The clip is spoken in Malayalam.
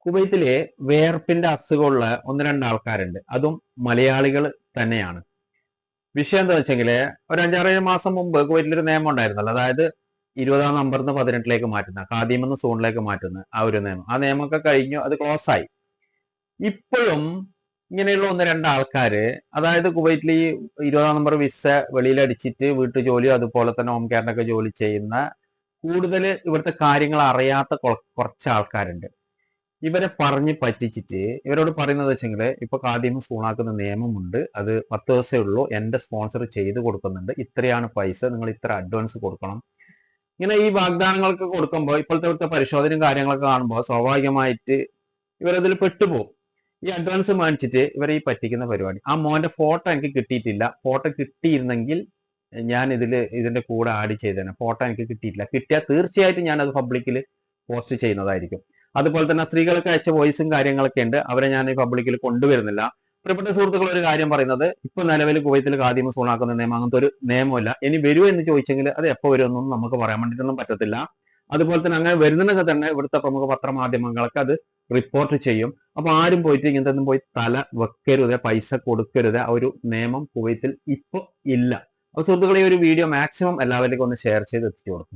കുവൈത്തിലെ വേർപ്പിന്റെ അസുഖമുള്ള ഒന്ന് രണ്ട് ആൾക്കാരുണ്ട്. അതും മലയാളികൾ തന്നെയാണ്. വിഷയം എന്താ വെച്ചെങ്കില് ഒരു 5-6 മാസം മുമ്പ് കുവൈറ്റിലൊരു നിയമം ഉണ്ടായിരുന്നല്ലോ. അതായത് 20-ാം നമ്പറിന്ന് 18ലേക്ക് മാറ്റുന്ന, ഖാദിമെന്ന് സൂണിലേക്ക് മാറ്റുന്ന ആ ഒരു നിയമം. ആ നിയമമൊക്കെ കഴിഞ്ഞു, അത് ക്ലോസ് ആയി. ഇപ്പോഴും ഇങ്ങനെയുള്ള ഒന്ന് രണ്ട് ആൾക്കാര്, അതായത് കുവൈറ്റിൽ ഈ 20-ാം നമ്പർ വിസ വെളിയിലടിച്ചിട്ട് വീട്ടു ജോലിയോ അതുപോലെ തന്നെ ഹോം കെയറിന്റെ ഒക്കെ ജോലി ചെയ്യുന്ന കൂടുതൽ ഇവിടുത്തെ കാര്യങ്ങൾ അറിയാത്ത കുറച്ച് ആൾക്കാരുണ്ട്. ഇവരെ പറഞ്ഞ് പറ്റിച്ചിട്ട് ഇവരോട് പറയുന്നത് വെച്ചെങ്കിൽ ഇപ്പൊ ഖാദിമ് സൂണാക്കുന്ന നിയമമുണ്ട്, അത് 10 ദിവസമേ ഉള്ളൂ, എന്റെ സ്പോൺസർ ചെയ്ത് കൊടുക്കുന്നുണ്ട്, ഇത്രയാണ് പൈസ, നിങ്ങൾ ഇത്ര അഡ്വാൻസ് കൊടുക്കണം. ഇങ്ങനെ ഈ വാഗ്ദാനങ്ങളൊക്കെ കൊടുക്കുമ്പോൾ ഇപ്പോഴത്തെ പരിശോധനയും കാര്യങ്ങളൊക്കെ കാണുമ്പോൾ സ്വാഭാവികമായിട്ട് ഇവരതിൽ പെട്ടുപോകും. ഈ അഡ്വാൻസ് മേടിച്ചിട്ട് ഇവരെ ഈ പറ്റിക്കുന്ന പരിപാടി. ആ മോന്റെ ഫോട്ടോ എനിക്ക് കിട്ടിയിട്ടില്ല, ഫോട്ടോ കിട്ടിയിരുന്നെങ്കിൽ ഞാൻ ഇതിന്റെ കൂടെ ആഡ് ചെയ്തേനെ. ഫോട്ടോ എനിക്ക് കിട്ടിയിട്ടില്ല, കിട്ടിയാൽ തീർച്ചയായിട്ടും ഞാൻ അത് പബ്ലിക്കിൽ പോസ്റ്റ് ചെയ്യുന്നതായിരിക്കും. അതുപോലെ തന്നെ സ്ത്രീകൾക്ക് അയച്ച വോയിസും കാര്യങ്ങളൊക്കെ ഉണ്ട്, അവരെ ഞാൻ ഈ പബ്ലിക്കിൽ കൊണ്ടുവരുന്നില്ല. പ്രിയപ്പെട്ട സുഹൃത്തുക്കൾ, ഒരു കാര്യം പറയുന്നത്, ഇപ്പൊ നിലവിൽ കുവൈത്തിൽ ഖാദിമ് സൂണാക്കുന്ന നിയമം അങ്ങനത്തെ ഒരു നിയമമില്ല. ഇനി വരുമോ എന്ന് ചോദിച്ചെങ്കിൽ അത് എപ്പോൾ വരുമെന്നൊന്നും നമുക്ക് പറയാൻ വേണ്ടിയിട്ടൊന്നും പറ്റത്തില്ല. അതുപോലെ തന്നെ അങ്ങനെ വരുന്നുണ്ടെങ്കിൽ തന്നെ ഇവിടുത്തെ പ്രമുഖ പത്രമാധ്യമങ്ങളൊക്കെ അത് റിപ്പോർട്ട് ചെയ്യും. അപ്പൊ ആരും പോയിട്ട് ഇങ്ങനത്തെ ഒന്നും പോയി തല വെക്കരുത്, പൈസ കൊടുക്കരുത്. ആ ഒരു നിയമം കുവൈത്തിൽ ഇപ്പൊ ഇല്ല. അപ്പൊ സുഹൃത്തുക്കളെ, ഈ ഒരു വീഡിയോ മാക്സിമം എല്ലാവരിലേക്കും ഒന്ന് ഷെയർ ചെയ്ത് എത്തിച്ചു കൊടുക്കും.